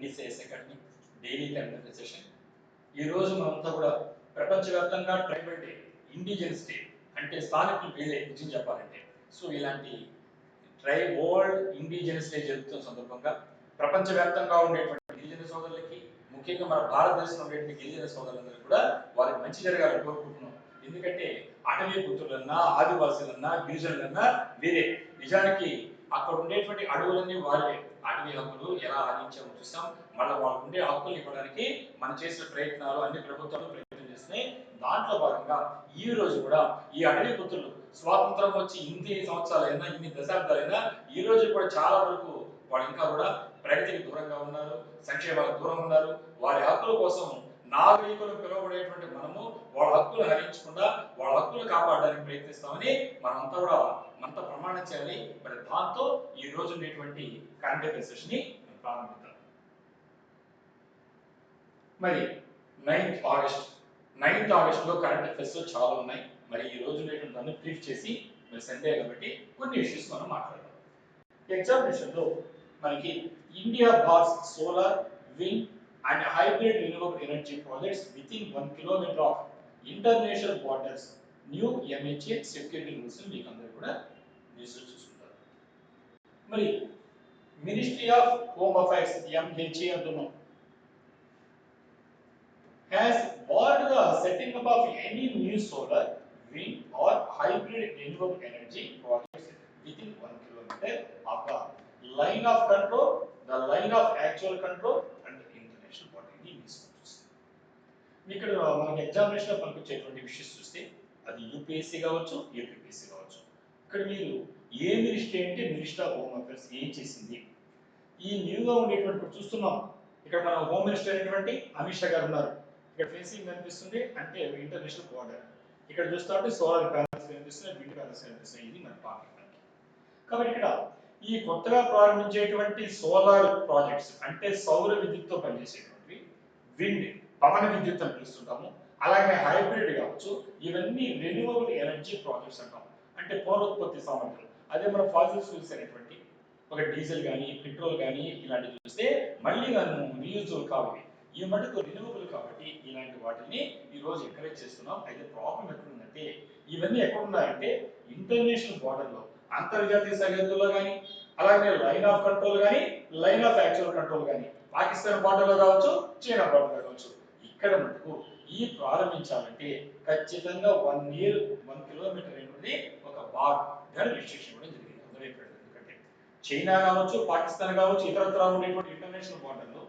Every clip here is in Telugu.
NDCS academy daily current session. ఈ రోజు మనంతా కూడా ప్రపంచవ్యాప్తంగా ట్రైబల్ డే, ఇండిజినస్ డే అంటే స్థానికులు వీళ్ళే నిజం చెప్పాలంటే. సో ఇలాంటి వరల్డ్ ఇండిజినస్ డే జరుపుతున్న సందర్భంగా ప్రపంచవ్యాప్తంగా ఉండేటువంటి గిరిజన సోదరులకి, ముఖ్యంగా మన భారతదేశంలో ఉండేటువంటి గిరిజన సోదరులందరికీ కూడా వారికి మంచి జరగాలని కోరుకుంటున్నాం. ఎందుకంటే అటవీ పుత్రులన్నా, ఆదివాసులన్నా, గిరిజనులన్నా వీరే. నిజానికి అక్కడ ఉండేటువంటి అడవులన్నీ వాళ్ళే. అటవీ హక్కులు ఎలా హరించామో చూసాం. మళ్ళీ వాళ్ళకు ఉండే హక్కులు ఇవ్వడానికి మనం చేసిన ప్రయత్నాలు అన్ని ప్రభుత్వాలు ప్రయత్నం చేస్తున్నాయి. దాంట్లో భాగంగా ఈ రోజు కూడా ఈ అటవీ పుత్రులు స్వాతంత్రం వచ్చి ఇన్ని సంవత్సరాలైనా, ఇన్ని దశాబ్దాలైనా ఈ రోజు కూడా చాలా వరకు వాళ్ళు ఇంకా కూడా ప్రగతికి దూరంగా ఉన్నారు, సంక్షేమాలకు దూరంగా ఉన్నారు. వారి హక్కుల కోసం నాగరికులు పిలువబడేటువంటి మనము వాళ్ళ హక్కులు హరించకుండా వాళ్ళ హక్కులు కాపాడడానికి ప్రయత్నిస్తామని మనమంతా కూడా మనతో ప్రమాణం చేయాలి. మరి దాంతో ఈ రోజు ఉండేటువంటి కరెంట్ అఫైర్స్ సెషన్ ని ప్రారంభిద్దాం. మరి 9th ఆగస్ట్ లో కరెంట్ అఫైర్స్ చాలా ఉన్నాయి. మరి ఈ రోజు ఉండేటువంటి దాన్ని బ్రీఫ్ చేసి మరి సండే కాబట్టి కొన్ని ఇష్యూస్ మనం మాట్లాడదాం. ఎగ్జామినేషన్ లో మనకి India bars solar, wind and hybrid renewable energy projects within 1 kilometer of international borders. New MHA security rules మీకు అందరూ కూడా న్యూస్ చూసుకుంటారు. మరి ministry of home affairs MHA అంటున్నాం has barred the setting up of any new solar, wind or hybrid renewable energy projects within 1 kilometer of the line of control, the line of actual control and the international border. ఇక్కడ మనకి ఎగ్జామినేషన్ మనకు వచ్చేటువంటి విషయాలు చూస్తే అది యూపీఎస్సీ కావచ్చు, ఏపీఎస్సీ కావచ్చు. ఇక్కడ మీరు ఏ మినిస్ట్రీ అంటే మినిస్టర్ ఆఫ్ హోమ్ అఫైర్స్ ఏం చేసింది, ఈ న్యూగా ఉండేటువంటి చూస్తున్నాం. ఇక్కడ మన హోమ్ మినిస్టర్ అయినటువంటి అమిత్ షా గారు ఉన్నారు. ఇక్కడ ఫేసింగ్ కనిపిస్తుంది అంటే ఇంటర్నేషనల్ బోర్డర్. ఇక్కడ చూస్తా ఉంటే సోలార్ ప్యానల్స్ కనిపిస్తున్నాయి, విండ్ ప్యానల్స్ కనిపిస్తున్నాయి. ఇది మన పార్లమెంట్. కాబట్టి ఇక్కడ ఈ కొత్తగా ప్రారంభించేటువంటి సోలార్ ప్రాజెక్ట్స్ అంటే సౌర విద్యుత్తో పనిచేసేటువంటి, విండ్ పవన విద్యుత్ అని పిలుస్తుంటాము, అలాగే హైబ్రిడ్ కావచ్చు, ఇవన్నీ రెన్యూవబుల్ ఎనర్జీ ప్రాజెక్ట్స్ అంటాం. అంటే పునరుత్పత్తి సామర్థ్యం. అదే మన ఫాసిల్ ఫ్యూల్స్ అనేటువంటి ఒక డీజిల్ కానీ, పెట్రోల్ కానీ ఇలాంటివి చూస్తే మళ్ళీ మనం రీయూజబుల్ కావాలి. ఈ మటుకు రెన్యూవబుల్ కాబట్టి ఇలాంటి వాటిని ఈ రోజు ఎంకరేజ్ చేస్తున్నాం. అయితే ప్రాబ్లం ఎక్కడుందంటే ఇవన్నీ ఎక్కడున్నాయంటే ఇంటర్నేషనల్ బార్డర్లో, అంతర్జాతీయ సరిహద్దుల్లో కానీ, అలాగే లైన్ ఆఫ్ కంట్రోల్ కానీ, లైన్ ఆఫ్ యాక్చువల్ కంట్రోల్ కానీ, పాకిస్తాన్ బార్డర్లో కావచ్చు, చైనా బార్డర్లో కావచ్చు. ఇక్కడ మటుకు ఈ ప్రారంభించాలంటే ఖచ్చితంగా 1 year 1 kilometer అనేది ఒక బార్ దాని రిస్ట్రిక్షన్ కూడా జరిగింది. అందులో ఎందుకంటే చైనా కావచ్చు, పాకిస్తాన్ కావచ్చు, ఇతరత్రా ఉండేటువంటి ఇంటర్నేషనల్ బార్డర్లో,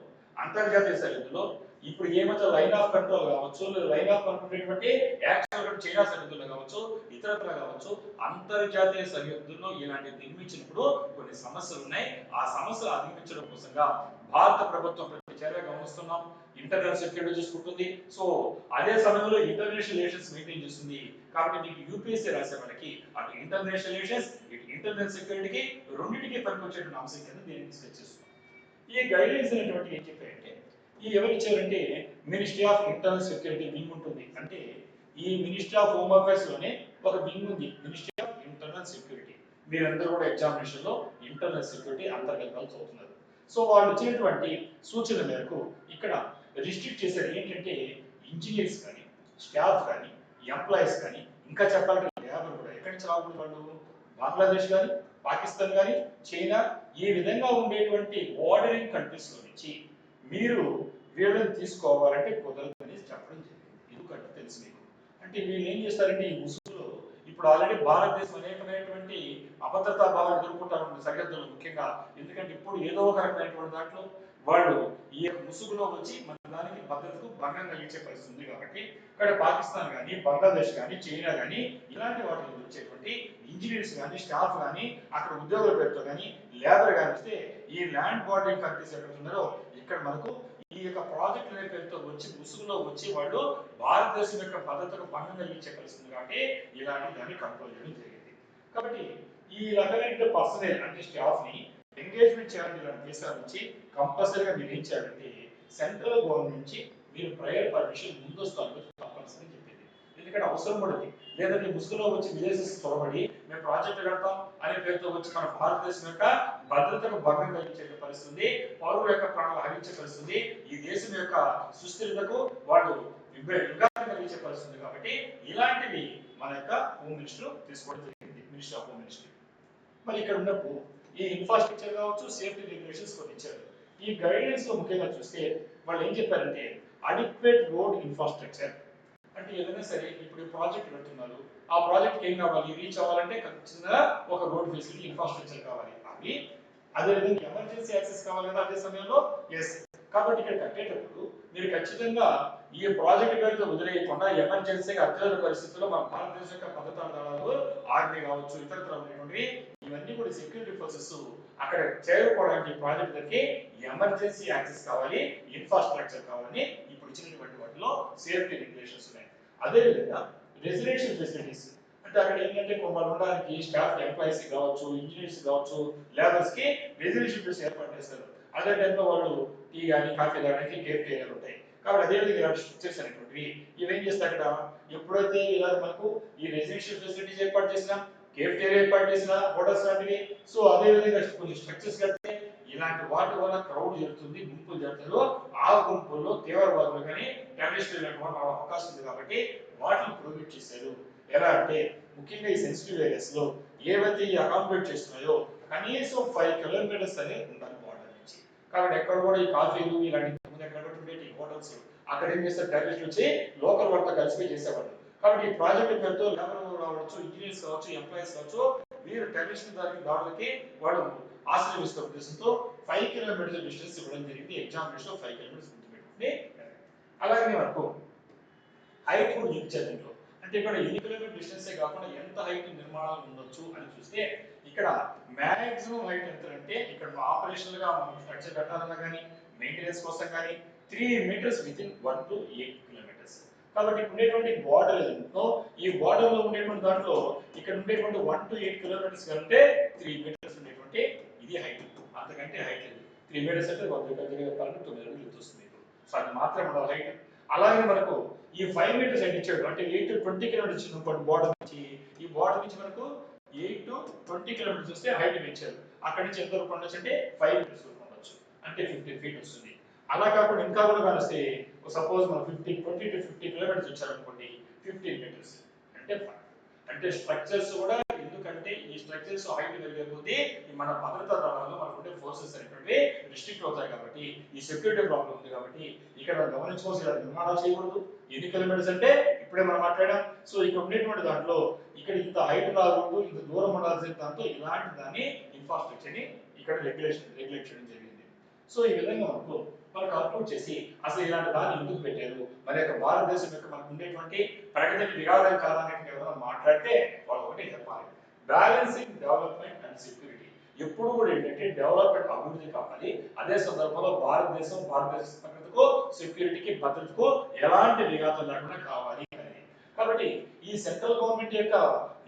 అంతర్జాతీయ సరిహద్దులో ఇప్పుడు ఏమైతే లైన్ ఆఫ్ కంట్రోల్ కావచ్చు, line of control actual China సరిహద్దుల్లో కావచ్చు, ఇతరత్రా కావచ్చు, అంతర్జాతీయ సరిహద్దుల్లో ఇలాంటివి నిర్మించినప్పుడు కొన్ని సమస్యలు ఉన్నాయి. ఆ సమస్యలు అధిగమించడం కోసంగా భారత ప్రభుత్వం ప్రతి చర్య గమనిస్తున్నాం. ఇంటర్నల్ సెక్యూరిటీ చూసుకుంటుంది. సో అదే సమయంలో ఇంటర్నేషనల్ రిలేషన్స్ మెయింటైన్ చేస్తుంది. కాబట్టి మీకు యూపీఎస్సీ రాసే వాళ్ళకి అటు ఇంటర్నేషనల్ రిలేషన్స్, ఇటు ఇంటర్నల్ సెక్యూరిటీకి రెండింటికి పనికొచ్చేటువంటి అంశం కింద దీన్ని డిస్కస్ చేస్తున్నాం. ఈ గైడ్లైన్స్ అనేటువంటి ఏం చెప్పాయంటే ఈ ఎవరు ఇచ్చారంటే ministry of internal security wing ఉంటుంది. అంటే ఈ మినిస్ట్రీ ఆఫ్ హోమ్ అఫైర్స్ లోనే ఒక వింగ్ ఉంది, మినిస్ట్రీ ఆఫ్ ఇంటర్నల్ సెక్యూరిటీ. మీరందరూ కూడా ఎగ్జామినేషన్ లో ఇంటర్నల్ సెక్యూరిటీ అంతర్గతంగా చదువుతున్నారు. సో వాళ్ళు ఇచ్చినటువంటి సూచన మేరకు ఇక్కడ రిస్ట్రిక్ట్ చేసేది ఏంటంటే ఇంజనీర్స్ కానీ, స్టాఫ్ కానీ, ఎంప్లాయీస్ కానీ, ఇంకా చెప్పాలంటే లేబర్ కూడా ఎక్కడి నుంచి రాకూడదు. వాళ్ళు బంగ్లాదేశ్ కానీ, పాకిస్తాన్ కానీ, చైనా ఈ విధంగా ఉండేటువంటి బోర్డరింగ్ కంట్రీస్ లో నుంచి మీరు వీళ్ళని తీసుకోవాలంటే కుదరదు అనేది చెప్పడం జరిగింది. ఎందుకంటే తెలుసు మీకు. అంటే వీళ్ళు ఏం చేస్తారంటే ఈ ముసుగులో ఇప్పుడు ఆల్రెడీ భారతదేశం అనేకమైనటువంటి అభద్రతా భావాలు ఎదుర్కొంటారు సరిహద్దులు ముఖ్యంగా. ఎందుకంటే ఇప్పుడు ఏదో ఒక రకమైనటువంటి దాంట్లో వాళ్ళు ఈ ముసుగులో వచ్చి మన దానికి భద్రతకు భంగం కలిగించే పరిస్థితి ఉంది. కాబట్టి ఇక్కడ పాకిస్తాన్ కానీ, బంగ్లాదేశ్ కానీ, చైనా కానీ ఇలాంటి వాటికి వచ్చేటువంటి ఇంజనీర్స్ కానీ, స్టాఫ్ కానీ, అక్కడ ఉద్యోగుల పేరుతో కానీ, లేబర్ కానీ వస్తే ఈ ల్యాండ్ బార్డరింగ్ కంట్రీస్ ఎక్కడ ఉన్నారో ఇక్కడ మనకు ఈ యొక్క ప్రాజెక్ట్ అనే పేరుతో వచ్చి ముసుగులో వచ్చి వాళ్ళు భారతదేశం యొక్క భద్రతకు భంగం కలిగించే పరిస్థితి. కాబట్టి ఇలాంటి దాన్ని కంట్రోల్ చేయడం జరిగింది. కాబట్టి ఈ రకమైన పర్సనల్ అంటే స్టాఫ్ ని ఎంగేజ్మెంట్ చేయాలని ఇలాంటి దేశాల నుంచి కంపల్సరీగా మీరు ఏం చేయాలంటే సెంట్రల్ గవర్నమెంట్ నుంచి మీరు ప్రయర్ పర్మిషన్ ముందస్తు అనుమతి తప్పనిసరి చెప్పింది. ఎందుకంటే ఇక్కడ అవసరం పడింది. లేదంటే ముసుగులో వచ్చి విదేశీ చొరబడి మేము ప్రాజెక్టు కడతాం అనే పేరుతో వచ్చి మన భారతదేశం యొక్క భద్రతకు భంగం కలిగించే పరిస్థితి, పౌరుల యొక్క ప్రాణాలు హరించే పరిస్థితి, ఈ దేశం యొక్క సుస్థిరతకు వాళ్ళు విఘాతం కలిగించే పరిస్థితి. కాబట్టి ఇలాంటివి మన యొక్క హోమ్ మినిస్టర్ తీసుకోవడం జరిగింది, మినిస్టర్ ఆఫ్ హోమ్ మినిస్ట్రీ. మరి ఇక్కడ ఉన్నప్పుడు ఈ ఇన్ఫ్రాస్ట్రక్చర్ కావచ్చు, సేఫ్టీ రెగ్యులేషన్స్ కొన్ని ఇచ్చారు. ఈ గైడెన్స్ లో ముఖ్యంగా చూస్తే వాళ్ళు ఏం చెప్పారంటే అడిక్వేట్ రోడ్ ఇన్ఫ్రాస్ట్రక్చర్ అంటే ఏదైనా సరే ఇప్పుడు ప్రాజెక్ట్ పెడుతున్నారు, ఆ ప్రాజెక్ట్ ఏం కావాలి, రీచ్ అవ్వాలంటే ఖచ్చితంగా ఒక రోడ్ ఫెసిలిటీ ఇన్ఫ్రాస్ట్రక్చర్ కావాలి. అవి అదేవిధంగా ఎమర్జెన్సీ యాక్సెస్ కావాలి కదా అదే సమయంలో. ఎస్, కాబట్టి ఇక్కడ కట్టేటప్పుడు మీరు ఖచ్చితంగా ఈ ప్రాజెక్ట్ పేరుతో వదిలేయకుండా ఎమర్జెన్సీగా అత్యవసర పరిస్థితుల్లో మన భారతదేశం యొక్క భద్రతా దళాలు ఆర్మీ కావచ్చు ఇతరత్ర ఉన్నటువంటి ఇవన్నీ కూడా సెక్యూరిటీ ఫోర్సెస్ అక్కడ చేరుకోవడానికి ప్రాజెక్ట్ దగ్గరికి ఎమర్జెన్సీ యాక్సెస్ కావాలి, ఇన్ఫ్రాస్ట్రక్చర్ కావాలని ఇప్పుడు ఇచ్చినటువంటి వాటిలో సేఫ్టీ రెగ్యులేషన్స్ ఉన్నాయి. అదేవిధంగా రెసిడెన్షియల్ ఫెసిలిటీస్ అంటే అక్కడ ఏంటంటే వాళ్ళు ఉండడానికి స్టాఫ్ ఎంప్లాయీస్ కావచ్చు, ఇంజనీర్స్ కావచ్చు, లేబర్స్ కి రెసిడెన్షియల్ ఫెసిలిటీస్ ఏర్పాటు చేస్తారు. అదే టైంలో వాళ్ళు టీ కానీ కాఫీ తాగడానికి కేఫ్టేరియాలు ఉంటాయి. కాబట్టి అదేవిధంగా ఇలాంటి స్ట్రక్చర్స్ అనేటువంటివి ఇవేం చేస్తే అక్కడ ఎప్పుడైతే ఇలా మనకు ఈ రెసిడెన్షియల్ ఫెసిలిటీస్ ఏర్పాటు చేసినా, కేఫ్టేరియా ఏర్పాటు చేసినా, హోటల్స్ లాంటివి, సో అదే విధంగా కొన్ని స్ట్రక్చర్స్ కడితే ఇలాంటి వాటి వల్ల క్రౌడ్ జరుగుతుంది, గుంపులు జరుగుతారు. ఆ గుంపుల్లో తీవ్రవాదులు కానీ టెర్రరిస్టులు ఇలాంటి వాళ్ళు అవకాశం ఉంది. కాబట్టి వాటిని ప్రొహిబిట్ చేశారు. ఎలా అంటే ముఖ్యంగా ఈ సెన్సిటివ్ ఏరియాస్ లో ఏవైతే ఈ అకామిడేట్ చేస్తున్నాయో కనీసం 5 కిలోమీటర్స్ అనేది ఉండాలి బార్డర్ నుంచి. కాబట్టి ఎక్కడ కూడా ఈ కాఫీలు ఇలాంటి ఎక్కడ ఉండేటి హోటల్స్ అక్కడ ఏం చేస్తారు, టెర్రరిస్టులు వచ్చి లోకల్ వాళ్ళతో కలిసి చేసేవాళ్ళు. కాబట్టి ఈ ప్రాజెక్ట్ పేరుతో లేబర్ కావచ్చు, ఇంజనీర్స్ కావచ్చు, ఎంప్లాయీస్ కావచ్చు, వీరు టెర్రరిస్ట్ దాడులకి వాళ్ళు ఆశ్రయిస్తున్న ఉద్దేశంతో 5 కిలోమీటర్స్ డిస్టెన్స్ ఇవ్వడం జరిగింది. ఎగ్జామినేషన్ 5 కిలోమీటర్స్ గుర్తుపెట్టుకుంటే. అలాగే మనకు హైట్ కూడా లింక్ అంటే ఇక్కడ 8 కిలోమీటర్ డిస్టెన్స్ కాకుండా ఎంత హైట్ నిర్మాణాలు ఉండొచ్చు అని చూస్తే ఇక్కడ మాక్సిమం హైట్ ఎంత అంటే ఇక్కడ ఆపరేషనల్ గా మనం స్ట్రక్చర్ కట్టాలన్నా కానీ మెయింటెనెన్స్ కోసం కానీ 3 మీటర్స్ వితిన్ 1 to 8 కిలోమీటర్స్. కాబట్టి ఉండేటువంటి బార్డర్ ఏదో ఈ బార్డర్ లో ఉండేటువంటి దాంట్లో ఇక్కడ ఉండేటువంటి 1 to 8 కిలోమీటర్స్ కంటే 3 మీటర్స్ ఉండేటువంటి ఇది హైట్. అంతకంటే హైట్ లేదు. 3 మీటర్స్ అంటే 9 అడుగులు వస్తుంది. సో అది మాత్రమే మన హైట్. అలాగే మనకు ఈ 5 మీటర్స్ హైట్ ఇచ్చాడు. అంటే 8 to 20 కిలోమీటర్స్ ఇచ్చిన బార్డర్ నుంచి ఈ బార్డర్ నుంచి మనకు 8 to 20 కిలోమీటర్స్ వస్తే హైట్ పెంచారు. అక్కడి నుంచి ఎంత వరకు ఉండొచ్చు అంటే 5 మీటర్స్ వరకు ఉండొచ్చు, అంటే 15 ఫీట్ వస్తుంది. అలా కాకుండా ఇంకా కూడా కానిస్తే సపోజ్ మనం 20 to 50 కిలోమీటర్స్ వచ్చారనుకోండి 15 మీటర్స్ అంటే 5. అంటే స్ట్రక్చర్స్ కూడా ఎందుకంటే ఈ స్ట్రక్చర్స్ హైట్ పెరిగిపోతే మన భద్రతా దళాల్లో మనకు ఉండే ఫోర్సెస్ అనేటువంటి రిస్ట్రిక్ట్ అవుతాయి. కాబట్టి ఈ సెక్యూరిటీ ప్రాబ్లం ఉంది. కాబట్టి ఇక్కడ గమనించుకోవాల్సిన నిర్మాణాలు చేయకూడదు. ఎన్ని కిలోమీటర్స్ అంటే ఇప్పుడే మనం మాట్లాడాం. సో ఇక్కడ ఉండేటువంటి దాంట్లో ఇక్కడ ఇంత హైట్ రాకూడదు, ఇంత దూరం ఉండాల్సిన దాంతో ఇలాంటి దాన్ని ఇన్ఫ్రాస్ట్రక్చర్ ని ఇక్కడ రెగ్యులేట్ చేయడం జరిగింది. సో ఈ విధంగా మనకు అప్లోడ్ చేసి అసలు ఇలాంటి దాన్ని ఎందుకు పెట్టారు, మన యొక్క భారతదేశం యొక్క మనకు ఉండేటువంటి ప్రగతికి విఘాతం కాదనేది ఎవరైనా మాట్లాడితే వాళ్ళు ఒకటి చెప్పాలి, బ్యాలెన్సింగ్ డెవలప్మెంట్ అండ్ సెక్యూరిటీ. ఎప్పుడు కూడా ఏంటంటే డెవలప్మెంట్ అభివృద్ధి కావాలి, అదే సందర్భంలో భారతదేశ భద్రతకు సెక్యూరిటీకి భద్రతకు ఎలాంటి విఘాతం లేకుండా కావాలి అనేది. కాబట్టి ఈ సెంట్రల్ గవర్నమెంట్ యొక్క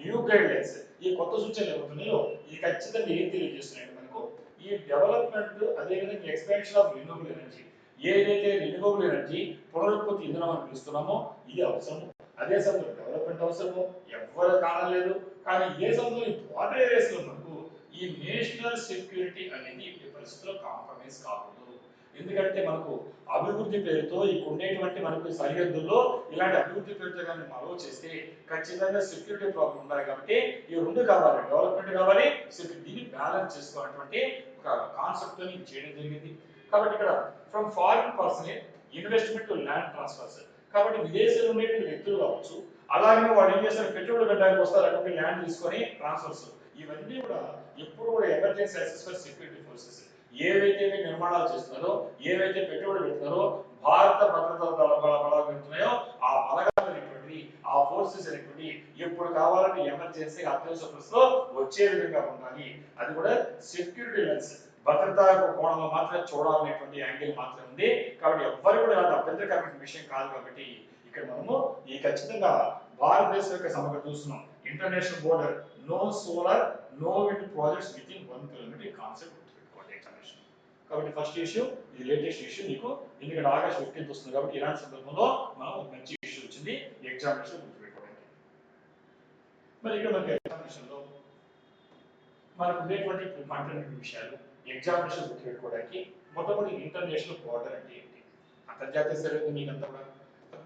న్యూ గైడ్ లైన్స్, ఈ కొత్త సూచనలు ఏమవుతున్నాయో ఈ ఖచ్చితంగా ఏం తెలియజేస్తున్నాయంటే మనకు ఈ డెవలప్మెంట్ అదేవిధంగా ఎక్స్పాన్షన్ ఆఫ్ రిన్యూవబుల్ ఎనర్జీ, ఏదైతే రిన్యూవబుల్ ఎనర్జీ పునరుత్పత్తి ఇంధనం అని పిలుస్తున్నామో ఇది అవసరము. అదే సమయంలో డెవలప్మెంట్ అవసరము, ఎవ్వరు కానలేదు. కానీ ఏ సమయంలో ఈ బార్డర్ ఏరియాస్ లో మనకు ఈ నేషనల్ సెక్యూరిటీ అనేది ఈ పరిస్థితుల్లో కాంప్రమైజ్ కాకూడదు. ఎందుకంటే మనకు అభివృద్ధి పేరుతో ఇక్కడ ఉండేటువంటి మనకు సరిహద్దుల్లో ఇలాంటి అభివృద్ధి పేరుతో కానీ అలౌ చేస్తే ఖచ్చితంగా సెక్యూరిటీ ప్రాబ్లం ఉండాలి. కాబట్టి ఈ రెండు కావాలి, డెవలప్మెంట్ కావాలి, దీన్ని బ్యాలెన్స్ చేసుకోవాలన్నటువంటి ఒక కాన్సెప్ట్ ని చేయడం జరిగింది. కాబట్టి ఇక్కడ from foreign personal investment to land transfers, కాబట్టి విదేశాల్లో ఉండేటువంటి వ్యక్తులు కావచ్చు, అలాగే వాళ్ళు ఏం చేస్తారు, పెట్టుబడి పెట్టడానికి వస్తారు, అక్కడ ల్యాండ్ తీసుకొని ట్రాన్స్ఫర్స్, ఇవన్నీ కూడా ఎప్పుడు కూడా emergency access for security forces ఏవైతే నిర్మాణాలు చేస్తున్నారో, ఏవైతే పెట్టుబడి పెడుతున్నారో, భారత భద్రతా బలాలు పెడుతున్నాయో ఆ బలగాలు అనేటువంటి ఆ ఫోర్సెస్ అనేటువంటి ఎప్పుడు కావాలంటే ఎమర్జెన్సీ అత్యవసర పరిస్థితిలో వచ్చే విధంగా ఉండాలి. అది కూడా సెక్యూరిటీ లెన్స్ భద్రతా కోణంలో మాత్రమే చూడాలనేటువంటి యాంగిల్ మాత్రమే ఉంది. కాబట్టి ఎవ్వరు కూడా ఇలాంటి అభ్యంతరకరమైన విషయం కాదు. కాబట్టి ఇక్కడ మనము ఈ ఖచ్చితంగా భారతదేశం యొక్క సమగ్ర చూస్తున్నాం. International border, no solar no wind projects within 1 kilometre concept గుర్తుపెట్టుకోండి ఎగ్జామినేషన్. కాబట్టి ఫస్ట్ ఇష్యూ ఇది లేటెస్ట్ ఇష్యూ మీకు, ఎందుకంటే ఆగస్ట్ 15 వస్తుంది. కాబట్టి ఇలాంటి సందర్భంలో మనం మంచి ఇష్యూ వచ్చింది ఎగ్జామినేషన్ గుర్తుపెట్టుకోండి. మరి ఇక్కడ మనకి ఎగ్జామినేషన్ లో మనకు ఉండేటువంటి మాట్లాడిన విషయాలు ఎగ్జామినేషన్ గుర్తుపెట్టుకోవడానికి మొట్టమొదటి ఇంటర్నేషనల్ బోర్డర్ అంటే ఏంటి, అంతర్జాతీయ సరిహద్దు మీకంతా కూడా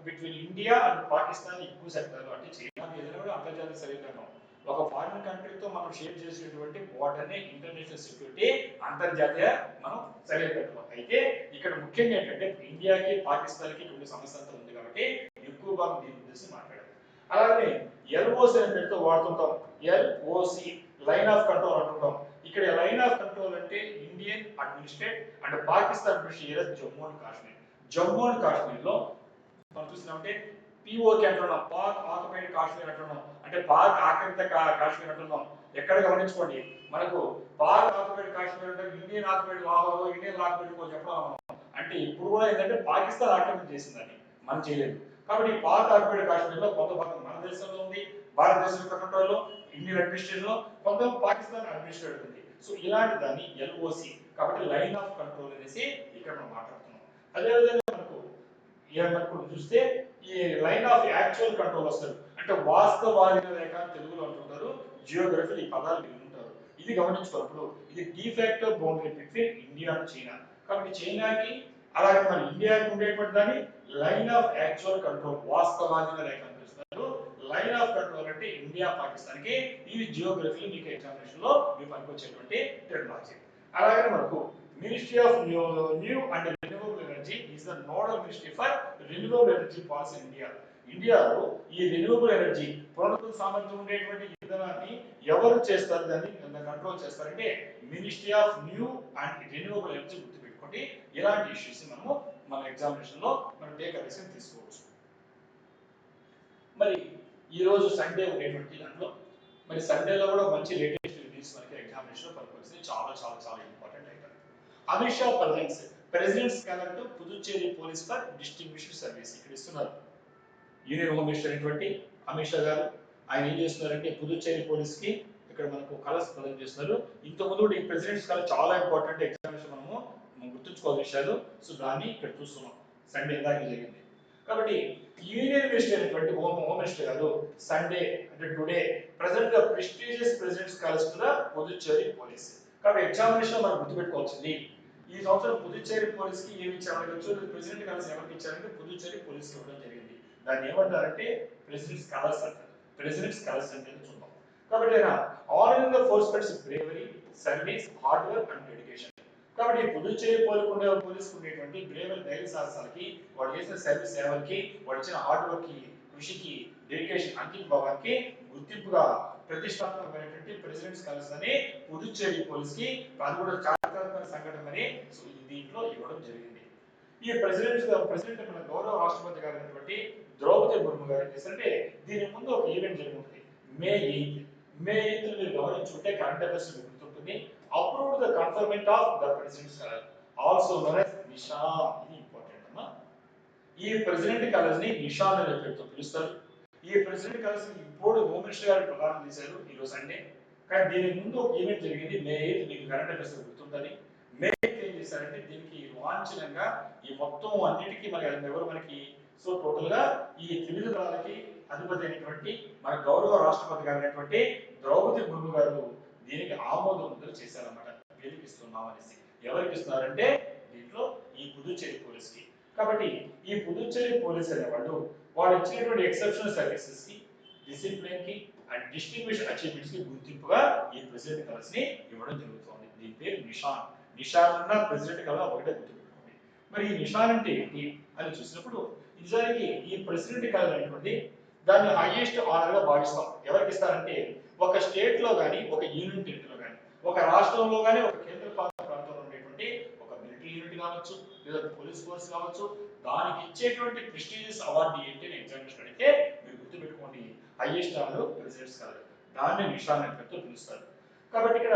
బిట్వీన్ ఇండియా అండ్ పాకిస్తాన్ ఎక్కువ సెక్టార్లు అంటే చైనా ఏదైనా కూడా అంతర్జాతీయ సరిహద్దు ఒక ఫారిన్ కంట్రీతో మనం షేర్ చేసేటువంటి బోర్డర్ నే ఇంటర్నేషనల్ సెక్యూరిటీ అంతర్జాతీయ మనం సరిహద్దు. అయితే ఇక్కడ ముఖ్యంగా ఏంటంటే ఇండియాకి పాకిస్తాన్కి కొన్ని సమస్యలతో ఉంది కాబట్టి ఎక్కువ భాగం దీని గురించి మాట్లాడాలి. అలాగే ఎల్ఓసి అనే పేరుతో వాడుతుంటాం, ఎల్ఓసి లైన్ ఆఫ్ కంట్రోల్ అంటుంటాం. ఇక్కడ లైన్ ఆఫ్ కంట్రోల్ అంటే Indian administrate and Pakistan administrate Jammu and Kashmir. Jammu and Kashmir లో మనం చూసినామంటే పిఓకే అంటున్నాం, పాక్ ఆక్యుపైడ్ కాశ్మీర్ అంటున్నాం, అంటే పాక్ ఆక్రమిత కాశ్మీర్ అంటున్నాం. ఎక్కడ గమనించుకోండి, మనకు పాక్ ఆక్యుపైడ్ కాశ్మీర్ అంటే Indian occupied Lahore, Indian occupied చెప్పడం అంటే ఇప్పుడు కూడా ఏంటంటే పాకిస్తాన్ ఆక్రమణ చేసిందని మనం చేయలేదు. కాబట్టి పాక్ ఆక్యుపైడ్ కాశ్మీర్ లో కొంత భాగం మన దేశంలో ఉంది, భారతదేశం యొక్క కంట్రోల్లో ఇండియన్ అడ్మినిస్ట్రేషన్ లో, కొంత పాకిస్తాన్ అడ్మినిస్ట్రేషన్ ఉంది. సో ఇలాంటి దాన్ని ఎల్ఓసి కాబట్టి లైన్ ఆఫ్ కంట్రోల్ అనేసి ఇక్కడ మనం మాట్లాడుతున్నాం. అదేవిధంగా మనకు చూస్తే ఈ లైన్ ఆఫ్ యాక్చువల్ కంట్రోల్ వస్తుంది, అంటే వాస్తవాధీన రేఖ తెలుగులో అంటుంటారు, జియోగ్రఫీ ఈ పదాలు వింటుంటారు. ఇది గమనించుకున్నప్పుడు ఇది de facto boundary between India and China. కాబట్టి చైనాకి అలాగే మన ఇండియాకి ఉండేటువంటి దాన్ని లైన్ ఆఫ్ యాక్చువల్ కంట్రోల్ వాస్తవాధీన రేఖ అని పిలుస్తారు. లైన్ ఆఫ్ కంట్రోల్ అంటే ఇండియా పాకిస్తాన్ కి. ఇవి జియోగ్రఫీ మీకు ఎగ్జామినేషన్ లో మీకు పనికొచ్చేటువంటి టెక్నాలజీ. అలాగే మనకు ministry of new and renewable energy is the nodal ministry for renewable energy policy in India. ఇండియాలో ఈ రెన్యూవబుల్ ఎనర్జీ పునరుద్ధరణ సామర్థ్యం ఉండేటువంటి ఇంధనాన్ని ఎవరు చేస్తారు, దాన్ని కంట్రోల్ చేస్తారంటే ministry of new and renewable energy. గుర్తుపెట్టుకోండి, ఇలాంటి ఇష్యూస్ మనము మన ఎగ్జామినేషన్ లో మనం టేక్ అవేషన్ తీసుకోవచ్చు. మరి ఈ రోజు సండే ఉండేటువంటి దాంట్లో మరి సండేలో కూడా మంచి లేటెస్ట్ రిలీజ్ మనకి ఎగ్జామినేషన్ లో పనికొచ్చింది. చాలా చాలా చాలా important item. Amit Shah President's calendar Puducherry police for distinguished service. ఇక్కడ ఇస్తున్నారు యూనియన్ హోమ్ మినిస్టర్ అయినటువంటి అమిత్ షా గారు. ఆయన ఏం చేస్తున్నారంటే పుదుచ్చేరి పోలీస్ కి ఇక్కడ మనకు కలర్స్ ప్రజెంట్ చేస్తున్నారు. ఇంతకుముందు ఈ ప్రెసిడెంట్స్ కలర్ చాలా ఇంపార్టెంట్ ఎగ్జామినేషన్ మనము గుర్తుంచుకోవాల్సిన విషయాలు. సో దాన్ని ఇక్కడ చూస్తున్నాం, సండే దాకా జరిగింది. కాబట్టి యూనియన్ మినిస్టర్ అయినటువంటి హోమ్ మినిస్టర్ గారు సండే అంటే today present the prestigious President's colours to the Puducherry police. కాబట్టి ఎగ్జామినేషన్ మనం గుర్తుపెట్టుకోవాల్సింది, ఈ సంవత్సరం పుదుచ్చేరి పోలీస్ కి ఏమి ఇచ్చారనొచ్చు, ప్రెసిడెంట్ కలర్స్ ఎవరికి ఇచ్చారంటే పుదుచ్చేరి పోలీస్ ఇవ్వడం జరిగింది. దాన్ని ఏమంటారంటే ప్రెసిడెంట్స్ కలర్స్ అంటారు. ప్రెసిడెంట్స్ కలర్స్ అంటే చూద్దాం. కాబట్టి ఆయన honouring the force's bravery, service, hard work and dedication. కాబట్టి పుదుచ్చేరి పోలీసుకు ఉండేటువంటి బ్రేవరీ ధైర్య సాహసాలకి, వాడు చేసిన సర్వీస్ సేవలకి, వాడు ఇచ్చిన హార్డ్ వర్క్ కి, కృషికి, డెడికేషన్ అంకిత భావానికి గుర్తింపుగా ప్రతిష్టాత్మకమైనటువంటి ప్రెసిడెంట్స్ కలర్స్ అని పుదుచ్చేరి పోలీస్ కి అది కూడా చారిత్రాత్మక సంఘటన అని దీంట్లో ఇవ్వడం జరిగింది. ఈ ప్రెసిడెంట్ మన గౌరవ రాష్ట్రపతి గారైనటువంటి ద్రౌపది ముర్ము గారు చేశారంటే దీని ముందు ఒక ఈవెంట్ జరుగుతుంది మే 8th. మే 8th మీరు గమనించుకుంటే కరెంట్ అఫైర్స్ గుర్తుంటుంది. Approved the conferment of the president's colour also known as Nishan. ఇది ఇంపార్టెంట్ అమ్మా. ఈ ప్రెసిడెంట్ కలర్స్ ని నిషాన్ అనే పేరుతో పిలుస్తారు. ఈ ప్రెసిడెంట్ కలర్స్ ఇప్పుడు హోమ్ మినిస్టర్ గారు ప్రదానం చేశారు ఈ రోజు సండే. కానీ దీనికి ముందు ఒక ఈవెంట్ జరిగింది మే 8th, మీకు కరెంట్ అఫైర్స్ గుర్తుంటుంది. మే 8th ఏం చేశారంటే దీనికి లాంఛనంగా ఈ మొత్తం అన్నిటికీ ఎవరు మనకి సో టోటల్ గా ఈ త్రివిధ దళాలకి అధిపతి అయినటువంటి మన గౌరవ రాష్ట్రపతి గారు అయినటువంటి ద్రౌపది ముర్ము గారు దీనికి ఆమోద ముద్ర చేశారన్నమాట. పిలిపిస్తున్నాం అనేసి ఎవరికి ఇస్తున్నారంటే దీంట్లో ఈ పుదుచ్చేరి పోలీస్ కి. కాబట్టి ఈ పుదుచ్చేరి పోలీస్ అనే వాళ్ళు ఇచ్చినటువంటి ఎక్సెప్షనల్ సర్వీసెస్ కి, డిసిప్లిన్ కి అండ్ డిస్టింగ్విష్డ్ అచీవ్మెంట్స్ కి గుర్తింపుగా ఈ ప్రెసిడెంట్ కలర్స్ ని ఇవ్వడం జరుగుతుంది. దీని పేరు నిషాన్. నిషాన్ అన్న ప్రెసిడెంట్ కలర్ ఒకటే గుర్తుపెట్టుకోండి. మరి ఈ నిషాన్ అంటే ఏంటి అని చూసినప్పుడు నిజానికి ఈ ప్రెసిడెంట్ కలర్ అనేటువంటి దాన్ని హైయెస్ట్ ఆనర్ గా భావిస్తాం. ఎవరికి ఇస్తారంటే ఒక స్టేట్ లో గానీ, ఒక యూనియన్ టెరిటరీలో గానీ, ఒక రాష్ట్రంలో గానీ, ఒక కేంద్ర పాలిత ప్రాంతంలో ఉండేటువంటి ఒక మిలిటరీ యూనిట్ కావచ్చు, లేదా పోలీస్ ఫోర్స్ కావచ్చు, దానికి ఇచ్చేటువంటి ప్రెస్టీజియస్ అవార్డు ఏంటి అని ఎగ్జామినేషన్ అడిగితే మీరు గుర్తుపెట్టుకోండి, హైయెస్ట్ ఆనర్ ప్రెసిడెంట్స్ కలర్. దాన్ని నిషాన్ అని పేరుతో పిలుస్తారు. కాబట్టి ఇక్కడ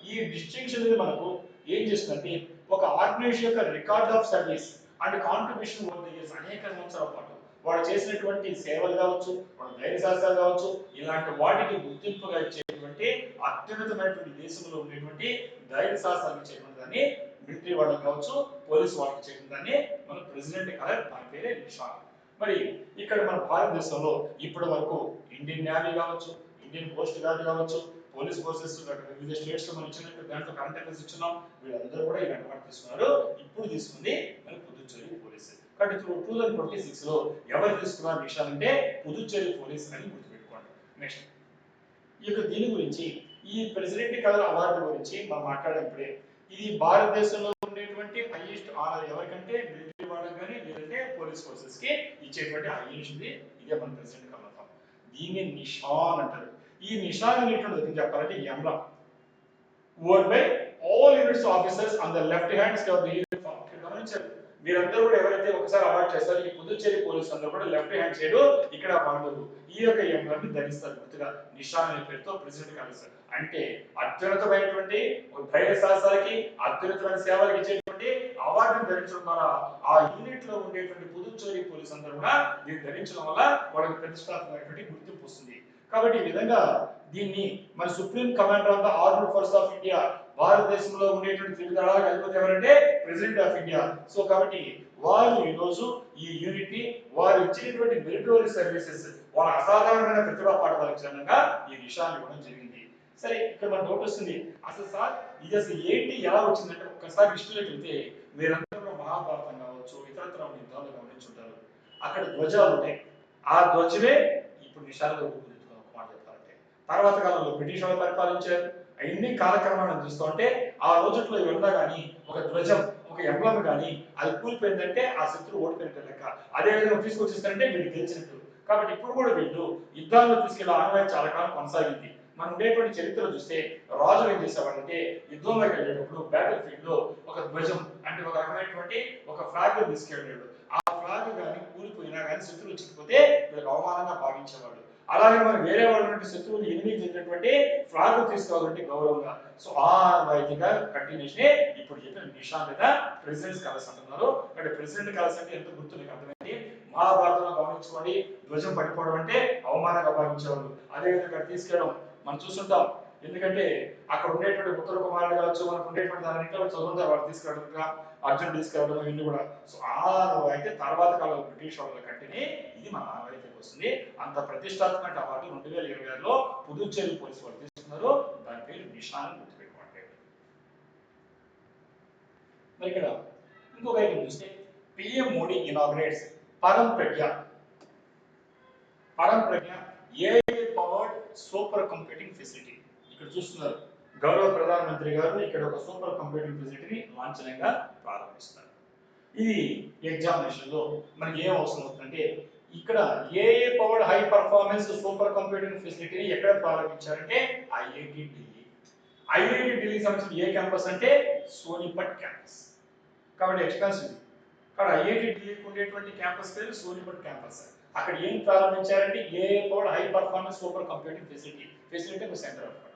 ఈ డిస్టింక్షన్ అనేది మనకు ఏం చేస్తుందంటే ఒక ఆర్గనైజేషన్ యొక్క record of service and contribution over the years, అనేక సంవత్సరాల పాటు వాడు చేసినటువంటి సేవలు కావచ్చు, వాడు ధైర్య సాహసాలు కావచ్చు, ఇలాంటి వాటికి గుర్తింపుగా ఇచ్చేటువంటి అత్యున్నతమైనటువంటి దేశంలో ఉండేటువంటి ధైర్య సాహసాలు ఇచ్చేటువంటి దాన్ని మిలిటరీ వాళ్ళకి కావచ్చు, పోలీసు వాళ్ళకి ఇచ్చేటువంటి దాన్ని మన ప్రెసిడెంట్ కలర్, దాని పేరే నిషాన్. మరి ఇక్కడ మన భారతదేశంలో ఇప్పటి వరకు ఇండియన్ నేవీ కావచ్చు, ఇండియన్ కోస్ట్ గార్డ్ కావచ్చు, పోలీస్ ఫోర్సెస్ వివిధ స్టేట్స్ లో మనం ఇచ్చినట్టు దాంట్లో కరెంట్ అఫైర్స్ ఇచ్చున్నాం, వీళ్ళందరూ కూడా ఈ అడ్వాంటేజ్ తీసుకున్నారు. ఇప్పుడు తీసుకుంది మన పుదుచ్చేరి పోలీస్. కాబట్టి 2026 లో ఎవరు తీసుకున్న విషయాలు అంటే పుదుచ్చేరి పోలీస్ అని గుర్తుపెట్టుకోండి. నెక్స్ట్ ఈ యొక్క దీని గురించి ఈ ప్రెసిడెంట్ కలర్ అవార్డు గురించి మనం మాట్లాడినప్పుడే ఇది భారతదేశంలో ఉండేటువంటి హైయెస్ట్ ఆనర్ ఎవరికంటే మిలిటరీ వాళ్ళకి కానీ లేదంటే పోలీస్ ఫోర్సెస్ కి ఇచ్చేటువంటి హైయెస్ట్ ఇదే మన ప్రెసిడెంట్ కలర్. దీన్ని నిషాన్ అంటారు. ఈ నిషాన్ అనేటువంటిది చెప్పాలంటే emblem worn by all units officers on the left hand side of the uniform. గమనించారు మీరందరూ కూడా ఎవరైతే ఒకసారి అవార్డ్ చేస్తారో ఈ పుదుచ్చేరి పోలీసు అందరూ కూడా లెఫ్ట్ హ్యాండ్ సైడ్ ఇక్కడ వాళ్ళు ఈ యొక్క ఎంబ్లం ధరిస్తారు. గుర్తుగా నిషాన్ అనే పేరుతో ప్రెసిడెంట్ కలుస్తారు. అంటే అత్యున్నతమైనటువంటి ధైర్య సాహసాలకి అత్యున్నతమైన సేవలకు ఇచ్చేటువంటి అవార్డును ధరించడం ద్వారా ఆ యూనిట్ లో ఉండేటువంటి పుదుచ్చేరి పోలీసు అందరూ కూడా దీన్ని ధరించడం వల్ల వాళ్ళకి ప్రతిష్టాత్మకమైనటువంటి గుర్తింపు వస్తుంది. కాబట్టి ఈ విధంగా దీన్ని మన supreme commander of the armed force of India భారతదేశంలో ఉండేటువంటి త్రివిధాలకు అధిపతి ఎవరంటే ప్రెసిడెంట్ ఆఫ్ ఇండియా. సో కాబట్టి వారు ఈ రోజు ఈ యూనిట్ ని వారు ఇచ్చినటువంటి మిలిటరీ సర్వీసెస్ వాళ్ళ అసాధారణమైన ప్రతిభా పాఠవాలకు కారణంగా ఈ నిషాన్ ఇవ్వడం జరిగింది. సరే ఇక్కడ మన డౌట్ వస్తుంది, అసలు సార్ ఇది అసలు ఏంటి ఎలా వచ్చిందంటే ఒక్కసారి హిస్టరీలోకి వెళ్తే మీరందరూ మహాభారతం కావచ్చు ఇతరత్ర యుద్ధాలు గమనించుంటారు. అక్కడ ధ్వజాలు ఉంటాయి. ఆ ధ్వజమే ఇప్పుడు నిషాన్గా తర్వాత కాలంలో బ్రిటిష్ వాళ్ళు పరిపాలించారు. అన్ని కాలక్రమాలను చూస్తూ ఉంటే ఆ రోజుల్లో ఇవన్నా కానీ ఒక ధ్వజం ఒక ఎంబ్లం కానీ అది కూలిపోయిందంటే ఆ శత్రువు ఓడిపోయినట్టు లెక్క. అదే విధంగా తీసుకొచ్చిస్తారంటే వీళ్ళు గెలిచినట్టు. కాబట్టి ఇప్పుడు కూడా వీళ్ళు యుద్ధాల్లో తీసుకెళ్లే ఆనవాయితీ చాలా కాలం కొనసాగింది. మనం ఉండేటువంటి చరిత్రలు చూస్తే రాజులు ఏం చేసేవాడంటే యుద్ధంలోకి వెళ్ళేటప్పుడు బ్యాటిల్ ఫీల్డ్ లో ఒక ధ్వజం అంటే ఒక రకమైనటువంటి ఒక ఫ్లాగ్ తీసుకెళ్ళాడు. ఆ ఫ్లాగ్ కానీ కూలిపోయినా కానీ శత్రువులు చిక్కిపోతే వీళ్ళకి అవమానంగా భావించేవాడు. అలాగే మరి వేరే వాళ్ళ శత్రువులు ఎనిమిది చెందినటువంటి ఫ్లాగ్ తీసుకోవాలంటే గౌరవంగా. సో ఆ వైద్యంగా కంటిన్యూషన్ ఇప్పుడు చెప్పిన నిషాన్ లేదా ప్రెసిడెంట్ కలర్స్ అంటున్నారు. అంటే ప్రెసిడెంట్ కలర్స్ అంటే ఎంత గుర్తు మీకు అర్థమైంది. మహాభారతంలో గమనించుకోండి, ధ్వజం పడిపోవడం అంటే అవమానంగా భావించేవాళ్ళు. అదేవిధంగా తీసుకెళ్ళడం మనం చూస్తుంటాం. ఎందుకంటే అక్కడ ఉండేటువంటి ఉత్తర కుమారుడు కావచ్చు మనకు ఉండేటువంటి దాని ఇంట్లో చదువుతారు వాళ్ళు తీసుకెళ్ళడం, అర్జున్ తీసుకెళ్ళడం ఇవన్నీ కూడా. సో ఆ అయితే తర్వాత కాలంలో బ్రిటిష్ వాళ్ళ కంటేనే ఇది మన ఆనవాయితీకి వస్తుంది. అంత ప్రతిష్టాత్మక అవార్డు 2026లో పుదుచ్చేరి పోలీసు వాళ్ళు తీసుకున్నారు. దాని పేరు నిషాన్ గుర్తుపెట్టుకోండి. మరి ఇక్కడ ఇంకొక ఐటమ్ చూస్తే PM Modi inaugurates Param Pragya. Param Pragya AI powered supercomputing facility. ఇక్కడ చూస్తున్నారు గౌరవ ప్రధానమంత్రి గారు ఇక్కడ ఒక సూపర్ కంప్యూటింగ్ ఫెసిలిటీని లాంఛనంగా ప్రారంభిస్తారు. ఇది ఎగ్జామినేషన్ లో మనకి ఏం అవసరం అవుతుందంటే ఇక్కడ AI powered high performance supercomputing ఫెసిలిటీని ఎక్కడ ప్రారంభించారంటే ఐఐటి ఢిల్లీ. ఐఐటి ఢిల్లీ సంబంధించిన ఏ క్యాంపస్ అంటే సోనిపట్ క్యాంపస్. కాబట్టి ఎక్స్పెన్సివ్. కాబట్టి ఐఐటి ఢిల్లీకి ఉండేటువంటి క్యాంపస్ పేరు సోనిపట్ క్యాంపస్. అక్కడ ఏం ప్రారంభించారంటే AI powered high performance supercomputing facility ఒక సెంటర్ అన్నమాట.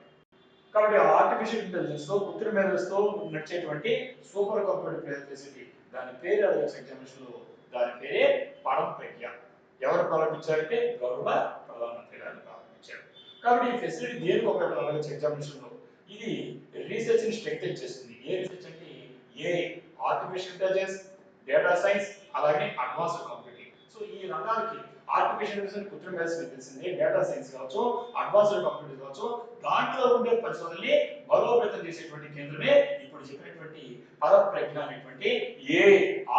కాబట్టి ఆర్టిఫిషియల్ ఇంటెలిజెన్స్ తో కృత్రిమ మేధస్సుతో నడిచేటువంటి సూపర్ కంప్యూటింగ్ ఫెసిలిటీ దాని పేరు ఎగ్జామినేషన్ లో దాని పేరే పరం ప్రజ్ఞ. ఎవరు ప్రారంభించారంటే గౌరవ ప్రధానమంత్రి గారు ప్రారంభించారు. కాబట్టి ఈ ఫెసిలిటీ దేనికి ఉపయోగపడాలి ఎగ్జామినేషన్ లో ఇది రీసెర్చ్ ని స్ట్రెంగ్తెన్ చేస్తుంది. ఏ రీసెర్చ్ అంటే ఏ ఆర్టిఫిషియల్ ఇంటెలిజెన్స్, డేటా సైన్స్ అలాగే అడ్వాన్స్డ్ కంప్యూటింగ్. సో ఈ రంగాలకి ఆర్టిఫిషియల్ ఇంటెలిజెన్స్ కృత్రిమ మేధస్సు తెలిసిందే, డేటా సైన్స్ కావచ్చు అడ్వాన్స్డ్ కంప్యూటింగ్ కావచ్చు దాంట్లో ఉండే పరిశోధనని బలోపేతం చేసేటువంటి కేంద్రమే ఇప్పుడు చెప్పినటువంటి పరం ప్రజ్ఞ అనేటువంటి ఏ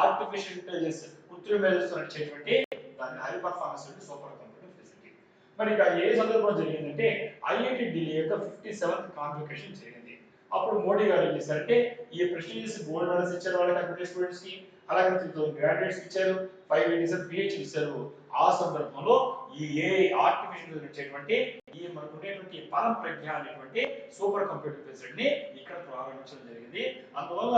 ఆర్టిఫిషియల్ ఇంటెలిజెన్స్ కృత్రిమ మేధస్సు నడిచేటువంటి దాని high performance supercomputing facility. మరి ఇక ఏ సందర్భంలో జరిగిందంటే ఐఐటి ఢిల్లీ యొక్క 57th కాన్వకేషన్ జరిగింది. అప్పుడు మోడీ గారు ఏం చేశారంటే ఈ ప్రెస్టీజియస్ గోల్డ్ మెడల్స్ ఇచ్చారు వాళ్ళకి కంప్యూటర్ స్టూడెంట్స్ కి, అలాగే 3000 గ్రాడ్యుయేట్స్ ఇచ్చారు, 587 పిహెచ్డి ఇచ్చారు. ఆ సందర్భంలో ఈ ఏ ఆర్టిఫిషియల్ వచ్చేటువంటి ఈ మనకు ఉండేటువంటి పరం ప్రజ్ఞ అనేటువంటి సూపర్ కంప్యూటర్ ఫెసిలిటీని ఇక్కడ ప్రారంభించడం జరిగింది. అందువల్ల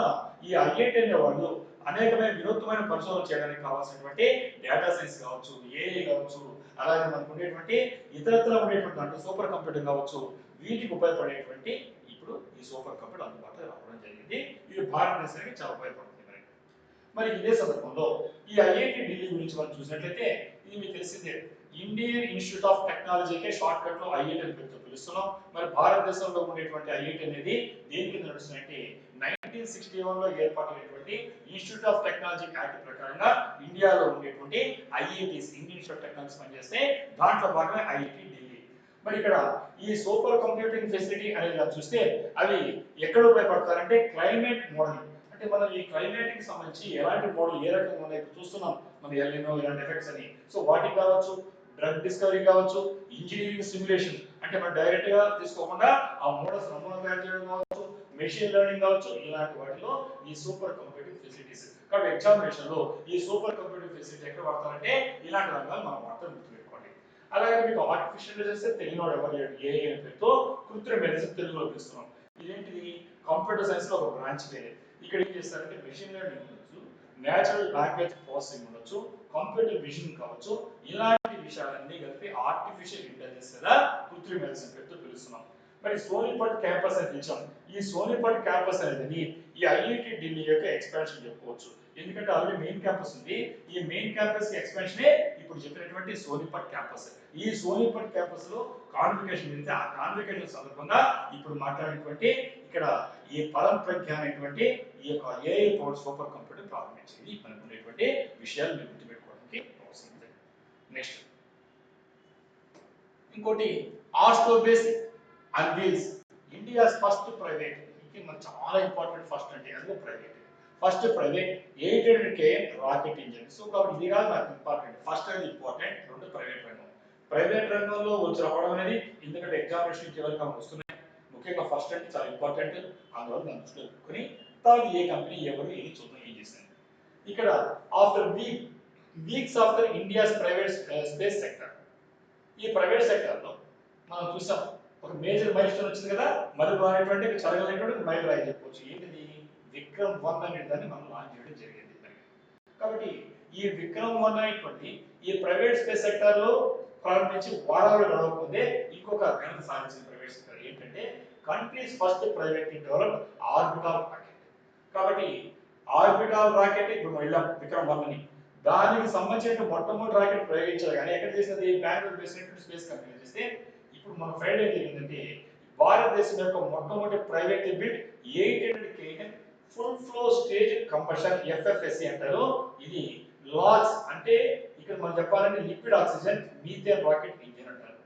ఈ ఐఐటి అనే వాళ్ళు అనేకమైన వినూత్నమైన పరిశోధన చేయడానికి కావాల్సినటువంటి డేటా సైన్స్ కావచ్చు, ఏఐ కావచ్చు, అలాగే మనకు ఉండేటువంటి ఇతరత్ర ఉండేటువంటి అంటే సూపర్ కంప్యూటర్ కావచ్చు వీటికి ఉపయోగపడేటువంటి ఇప్పుడు ఈ సూపర్ కంప్యూటర్ అందుబాటులో రావడం జరిగింది. ఇది భారతదేశానికి చాలా ఉపయోగపడుతుంది. మరి ఇదే సందర్భంలో ఈ ఐఐటి ఢిల్లీ గురించి మనం చూసినట్లయితే ఇది మీకు తెలిసిందే ఇండియన్ ఇన్స్టిట్యూట్ ఆఫ్ టెక్నాలజీకే షార్ట్ కట్ లో ఐఐటి అని పేరుతో పిలుస్తున్నాం. మరి భారతదేశంలో ఉండేటువంటి ఐఐటి అనేది దేని కింద నడుస్తుందంటే 1961 లో ఏర్పాటైనటువంటి ఇన్స్టిట్యూట్ ఆఫ్ టెక్నాలజీ యాక్ట్ ప్రకారంగా ఇండియాలో ఉండేటువంటి IITs Indian institute of technology పనిచేస్తే దాంట్లో భాగమే ఐఐటి ఢిల్లీ. మరి ఇక్కడ ఈ సూపర్ కంప్యూటింగ్ ఫెసిలిటీ అనేది మనం చూస్తే అవి ఎక్కడ ఉపయోగపడతారంటే క్లైమేట్ మోడలింగ్. అంటే మనం ఈ క్లైమేట్ కి సంబంధించి ఎలాంటి మోడల్ ఏ రకంగా ఉన్నాయి ఇప్పుడు చూస్తున్నాం మన ఎల్నినో ఇలాంటి ఎఫెక్ట్స్ అని. సో వాటికి కావచ్చు, డ్రగ్ డిస్కవరీ కావచ్చు, ఇంజనీరింగ్ సిమ్యులేషన్ అంటే మనం డైరెక్ట్ గా తీసుకోకుండా ఆ మోడల్స్ నమూనా తయారు చేయడం కావచ్చు, మెషిన్ లెర్నింగ్ కావచ్చు, ఇలాంటి వాటిలో ఈ సూపర్ కంప్యూటింగ్ ఫెసిలిటీస్. కాబట్టి ఎగ్జామినేషన్ లో ఈ సూపర్ కంప్యూటింగ్ ఫెసిలిటీ ఎక్కడ వాడతారంటే ఇలాంటి రంగాలు మనం వాడతాం, గుర్తుపెట్టుకోండి. అలాగే మీకు ఆర్టిఫిషియల్ ఇంటెలిజెన్స్ తెలియనోడు ఎవరు లేడు, ఏఐ అనే పేరుతో కృత్రిమ మేధస్సు తెలుగులో పిలుస్తున్నాం. ఇదేంటిది కంప్యూటర్ సైన్స్ లో ఒక బ్రాంచ్ పేరే. ఇక్కడ ఏం చేస్తారంటే మెషిన్ లెర్నింగ్ ఉండొచ్చు, న్యాచురల్ లాంగ్వేజ్ ప్రాసెసింగ్ ఉండొచ్చు, కంప్యూటర్ విజన్ కావచ్చు, ఇలాంటి విషయాలన్నీ కలిపి ఆర్టిఫిషియల్ ఇంటెలిజెన్స్ లేదా కృత్రిమ మేధస్సు పేరుతో పిలుస్తున్నాం. మరి సోనిపట్ క్యాంపస్ అని పిలిచాం. ఈ సోనిపట్ క్యాంపస్ అనేది ఈ ఐఐటి ఢిల్లీ యొక్క ఎక్స్పాన్షన్ చెప్పుకోవచ్చు. ఎందుకంటే ఆల్రెడీ మెయిన్ క్యాంపస్ ఉంది. ఈ మెయిన్ క్యాంపస్ ఎక్స్పాన్షనే ఇప్పుడు చెప్పినటువంటి సోనిపట్ క్యాంపస్. ఈ సోనిపట్ క్యాంపస్ లో కాన్వికేషన్ జరిగితే ఆ కాన్వికేషన్ సందర్భంగా ఇప్పుడు మాట్లాడినటువంటి ఇక్కడ ఈ పరం ప్రజ్ఞ అనేటువంటి ఈ యొక్క ఏఐ పవర్ సూపర్ కంప్యూటర్ ప్రారంభించింది. అనుకునేటువంటి విషయాలు మీరు గుర్తుపెట్టుకోవడానికి అవసరం ఉంది. నెక్స్ట్ ఇంకోటి ఆస్ట్రోబేస్ అన్వీల్స్ ఇండియాస్ ఫస్ట్ ప్రైవేట్. ఇది మనకు చాలా ఇంపార్టెంట్. ఫస్ట్ అంటే అది private. First private 800 km rocket engine. So కాబట్టి ఇది కాదు నాకు ఇంపార్టెంట్. ఫస్ట్ అనేది ఇంపార్టెంట్, రెండు ప్రైవేట్ రంగం. ప్రైవేట్ రంగంలో వచ్చి రావడం అనేది ఎందుకంటే ఎగ్జామినేషన్ చివరికి వస్తున్నాయి. ముఖ్యంగా ఫస్ట్ అంటే చాలా ఇంపార్టెంట్. అందువల్ల దాన్ని దృష్టిలో పెట్టుకుని తర్వాత ఏ కంపెనీ ఎవరు ఏది చూద్దాం ఏం చేసింది. ఇక్కడ after weeks after India's private space sector. ఈ ప్రైవేట్ సెక్టర్ లో మనం చూసాం ఒక మేజర్ మైల్ స్టోన్ వచ్చింది కదా, మరి రానటువంటి చదవలేటువంటి మైల్ రాయి చెప్పవచ్చు. ఏంటిది విక్రమ్ 1 అనే దాన్ని మనం లాంచ్ చేయడం జరిగింది. కాబట్టి ఈ విక్రమ్ 1 అనేటువంటి ఈ ప్రైవేట్ స్పేస్ సెక్టర్ లో ప్రారంభించి వారాలు గడవకపోతే ఇంకొక ఘనత సాధించిన ప్రైవేట్ సెక్టర్ ఏంటంటే countries first private develop orbital rocket. కాబట్టి ఆర్బిటాల్ రాకెట్ ఇప్పుడు వెళ్ళాం విక్రమ్ 1 అని. దానికి సంబంధించిన మొట్టమొదటి రాకెట్ ప్రయోగించారు కానీ ఎక్కడ చేసినది బెంగళూరు బేస్డ్ స్పేస్ కంపెనీ చేస్తే ఇప్పుడు మన ఫ్రైడే ఏంటంటే భారతదేశం యొక్క మొట్టమొదటి private build 800 km full flow stage combustion FFSC అంటారు. ఇది లార్జ్ అంటే ఇక్కడ మనం చెప్పాలంటే liquid oxygen methane rocket engine అంటారు.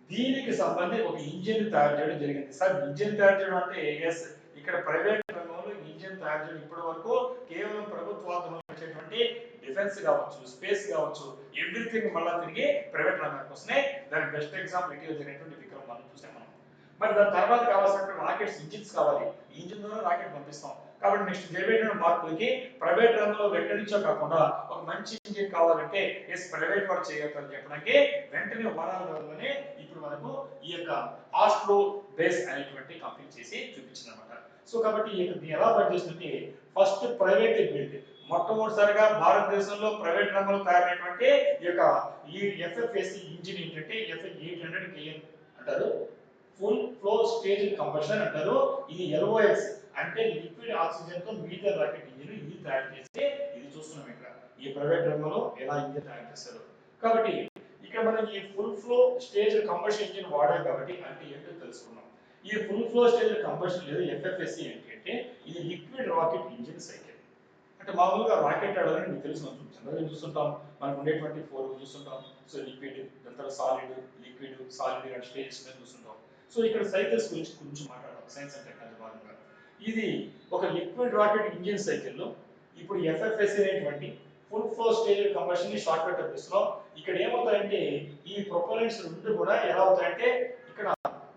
దీనికి సంబంధించి ఒక ఇంజిన్ తయారు చేయడం జరిగింది. సార్ ఇంజిన్ తయారు చేయడం అంటే ఎస్, ఇక్కడ ప్రైవేట్ రంగంలో ఇంజిన్ తయారు చేయడం ఇప్పటి వరకు కేవలం ప్రభుత్వాలు వచ్చేటువంటి డిఫెన్స్ కావచ్చు, స్పేస్ కావచ్చు, ఎవ్రీథింగ్ మళ్ళీ తిరిగి ప్రైవేట్ రంగానికి వస్తున్నాయి. దానికి బెస్ట్ ఎగ్జాంపుల్ ఇటీవల జరిగినటువంటి విక్రమ్ మనం చూసాం మనం. మరి దాని తర్వాత కావాల్సిన రాకెట్స్ ఇంజిన్స్ కావాలి, ఇంజిన్ ద్వారా రాకెట్ పంపిస్తాం. కాబట్టి నెక్స్ట్ జరిగేటువంటి మార్పులకి ప్రైవేట్ రంగంలో ఎక్కడి నుంచో కాకుండా ఒక మంచి ఇంజిన్ కావాలంటే ఎస్ ప్రైవేట్ వర్క్ చేయగలుగుతారని చెప్పడానికి వెంటనే వారాలలోనే ఇప్పుడు మనకు ఈ యొక్క ఆస్ట్రో బేస్ అనేటువంటి కంపెనీ చేసి చూపించింది అనమాట. సో కాబట్టి దీన్ని ఎలా పనిచేస్తుంటే ఫస్ట్ ప్రైవేట్ బిల్డ్ మొట్టమొదటిసారిగా భారతదేశంలో ప్రైవేట్ రంగంలో తయారైనటువంటి ఈ ఎఫ్ఎఫ్ఎస్సి ఇంజిన్ ఏంటంటే ఎఫ్800 KM అంటారు. ఫుల్ ఫ్లో స్టేజ్ కంబషన్ అంటారు. ఇది ఎల్ఓఎక్స్ అంటే లిక్విడ్ ఆక్సిజన్ తో మీథేన్ రాకెట్ ఇంజిన్ ఇది తయారు చేస్తే ఇది చూస్తున్నాం ఇక్కడ ఈ ప్రైవేట్ రంగంలో ఎలా ఇంజిన్ తయారు చేస్తారు. కాబట్టి ఇక్కడ మనం ఈ full flow stage combustion engine వాడాం కాబట్టి అంటే ఏంటో తెలుసుకున్నాం. ఈ ఫుల్ ఫ్లో స్టేజ్ కంబషన్ లేదా ఎఫ్ఎఫ్ఎస్సి ఏంటంటే ఇది లిక్విడ్ రాకెట్ ఇంజిన్ సైకిల్. అంటే మామూలుగా రాకెట్ ఆడాలని మీకు తెలుసు, జనరల్గా చూస్తుంటాం మనకు ఉండేటువంటి 4 చూస్తుంటాం. సో లిక్విడ్, దాని తర్వాత solid, liquid, solid and stages మీద చూస్తుంటాం. సో ఇక్కడ సైకిల్స్ గురించి కొంచెం మాట్లాడదాం సైన్స్ అండ్ టెక్నాలజీ భాగంగా. ఇది ఒక లిక్విడ్ రాకెట్ ఇంజిన్ సైకిల్లో ఇప్పుడు ఎఫ్ఎఫ్ఎస్సి అనేటువంటి ఫుల్ ఫ్లో స్టేజ్ కంబషన్ ని షార్ట్ కట్ ఇస్తున్నాం. ఇక్కడ ఏమవుతాయంటే ఈ ప్రొపలెంట్స్ రెండు కూడా ఎలా అవుతాయంటే ఇక్కడ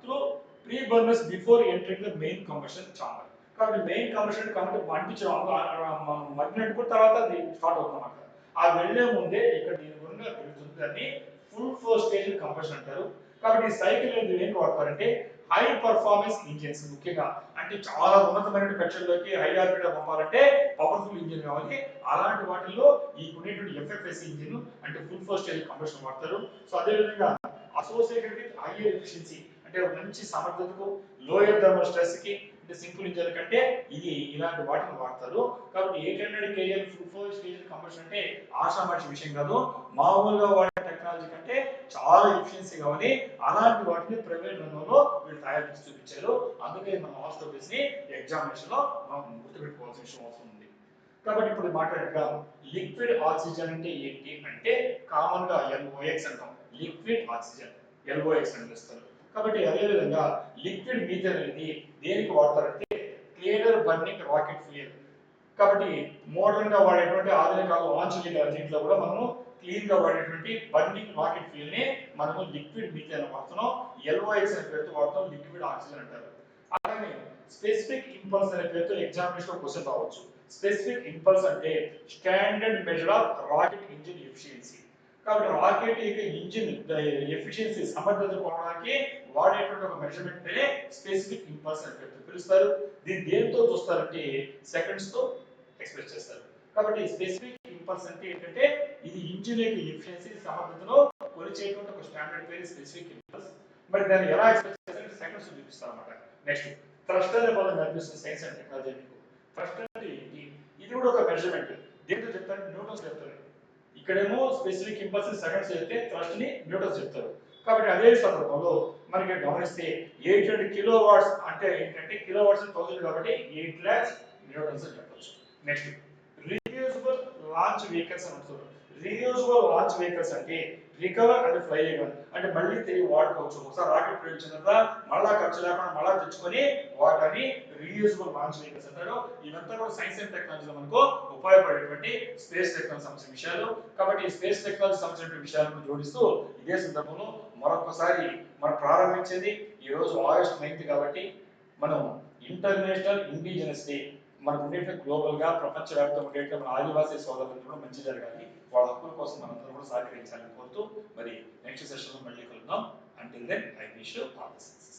through pre burners before entering the main combustion chamber. కాబట్టి మెయిన్ కంబషన్ కాబట్టి అంటించడం మగ్గినట్టు తర్వాత అది స్టార్ట్ అవుతుంది అన్నమాట. ఆ వెళ్లే ముందే ఇక్కడ దీని గురించి వెళ్తుంది, దాన్ని ఫుల్ ఫ్లో స్టేజ్ కంబషన్ అంటారు. కాబట్టి ఈ సైకిల్ అనేది ఏం వాడతారంటే హై పర్ఫార్మెన్స్ ఇంజిన్స్ ముఖ్యంగా అంటే చాలా ఉన్నతమైన కక్షల్లోకి హై ఆర్బిటర్ పంపాలంటే పవర్ఫుల్ ఇంజిన్ కావాలి. అలాంటి వాటిల్లో ఈ కొనేటువంటి ఎఫ్ఎఫ్ఎస్సి ఇంజిన్ అంటే ఫుల్ ఫ్లో స్టేజ్ కంబషన్ వాడతారు. సో అదేవిధంగా అసోసియేటెడ్ విత్ హైయర్ ఎఫిషియన్సీ అంటే మంచి సమర్థతకు, లోయర్ థర్మల్ స్ట్రెస్ కి అంటే సింపుల్ ఇంజిన్ కంటే ఇది ఇలాంటి వాటిని వాడతారు. కాబట్టి 800 km full flow stage combustion అంటే ఆషామాషి విషయం కాదు. మామూలుగా వాడే టెక్నాలజీ కంటే చాలా ఎఫిషియన్సీ కావాలి. అలాంటి వాటిని ప్రైవేట్ రంగంలో వీళ్ళు తయారు చేసి చూపించారు. అందుకే మన ఆస్ట్రోబేస్ ని ఎగ్జామినేషన్ లో మనం గుర్తుపెట్టుకోవాల్సిన విషయం అవసరం ఉంది. కాబట్టి ఇప్పుడు మాట్లాడేద్దాం లిక్విడ్ ఆక్సిజన్ అంటే ఏంటి అంటే కామన్ గా ఎల్ఓఎక్స్ అంటాం లిక్విడ్ ఆక్సిజన్. LOX అని పిలుస్తారు. కాబట్టి అదే విధంగా లిక్విడ్ మీథేన్ అనేది దేనికి వాడతారంటే క్లియర్ బర్నింగ్ రాకెట్ ఫ్యూయల్. కాబట్టి మోడర్న్ గా వాడేటువంటి ఆధునిక లాంచ్ వెహికల్ దీంట్లో కూడా మనము క్లీన్ గా వాడేటువంటి బర్నింగ్ రాకెట్ ఫ్యూయల్ ని మనము లిక్విడ్ మీథేన్ వాడుతున్నాం. LOX అనే పేరుతో వాడుతాం, లిక్విడ్ ఆక్సిజన్ అంటారు. అలాగే స్పెసిఫిక్ ఇంపల్స్ అనే పేరుతో ఎగ్జామినేషన్ లో క్వశ్చన్ రావచ్చు. స్పెసిఫిక్ ఇంపల్స్ అంటే standard measure of rocket engine efficiency. కాబట్టి రాకెట్ యొక్క ఇంజిన్ ఎఫిషియన్సీ సమర్థత కొనడానికి వాడేటువంటి ఒక మెజర్మెంట్ నే స్పెసిఫిక్ ఇంపల్స్ అని పేరుతో పిలుస్తారు. దీన్ని దేంతో చూస్తారంటే సెకండ్స్ తో ఎక్స్ప్రెస్ చేస్తారు. కాబట్టి స్పెసిఫిక్ ఇంపల్స్ అంటే ఏంటంటే ఇది ఇంజిన్ యొక్క ఎఫిషియన్సీ సమర్థతను కొలిచేటువంటి ఒక స్టాండర్డ్ పేరు స్పెసిఫిక్ ఇంపల్స్. మరి దాన్ని ఎలా ఎక్స్ప్రెస్ చేస్తారంటే సెకండ్స్ చూపిస్తాం అన్నమాట. నెక్స్ట్ థ్రస్ట్ అనే పదం కనిపిస్తుంది సైన్స్ అండ్ టెక్నాలజీ మీకు. థ్రస్ట్ అంటే ఏంటి? ఇది కూడా ఒక మెజర్మెంట్. దేంతో చెప్తారు? న్యూటన్స్ చెప్తారు. ఇక్కడేమో స్పెసిఫిక్ ఇంపల్స్ సెకండ్స్ చెప్తే థ్రస్ట్ ని న్యూటన్స్ చెప్తారు. కాబట్టి అదే సందర్భంలో మనకి గమనిస్తే 800 కిలో వాట్స్ అంటే ఏంటంటే కిలో వాట్స్ 1000 కాబట్టి 8 lakhs న్యూటన్స్ అని చెప్పొచ్చు. నెక్స్ట్ రీయూజబుల్ లాంచ్ వెహికల్స్ అని అంటారు. రీయూజబుల్ లాంచ్ వెహికల్స్ అంటే రికవర్ అండ్ ఫ్లై అగైన్ అంటే మళ్ళీ తిరిగి వాడుకోవచ్చు. ఒకసారి రాకెట్ ప్రయోగించిన తర్వాత మళ్ళా ఖర్చు లేకుండా మళ్ళా తెచ్చుకొని వాటిని రీయూజబుల్ లాంచ్ వెహికల్స్ అంటారు. ఇవంతా కూడా సైన్స్ అండ్ టెక్నాలజీలో మనకు ఉపయోగపడేటువంటి స్పేస్ టెక్నాలజీ సంబంధించిన విషయాలు. కాబట్టి ఈ స్పేస్ టెక్నాలజీ సంబంధించిన విషయాలను జోడిస్తూ ఇదే సందర్భంలో మరొకసారి మనం ప్రారంభించేది ఈ రోజు ఆగస్ట్ 9 కాబట్టి మనం ఇంటర్నేషనల్ ఇండిజినస్ డే మనకు ఉండేటువంటి గ్లోబల్ గా ప్రపంచవ్యాప్తంగా ఉండేటువంటి మన ఆదివాసీ సోదరులకు కూడా మంచి జరగాలి, వాళ్ళ హక్కుల కోసం మనందరం కూడా సహకరించాలని కోరుతూ మరి నెక్స్ట్ సెషన్ లో మళ్ళీ కలుద్దాం. Until then I wish you all the success.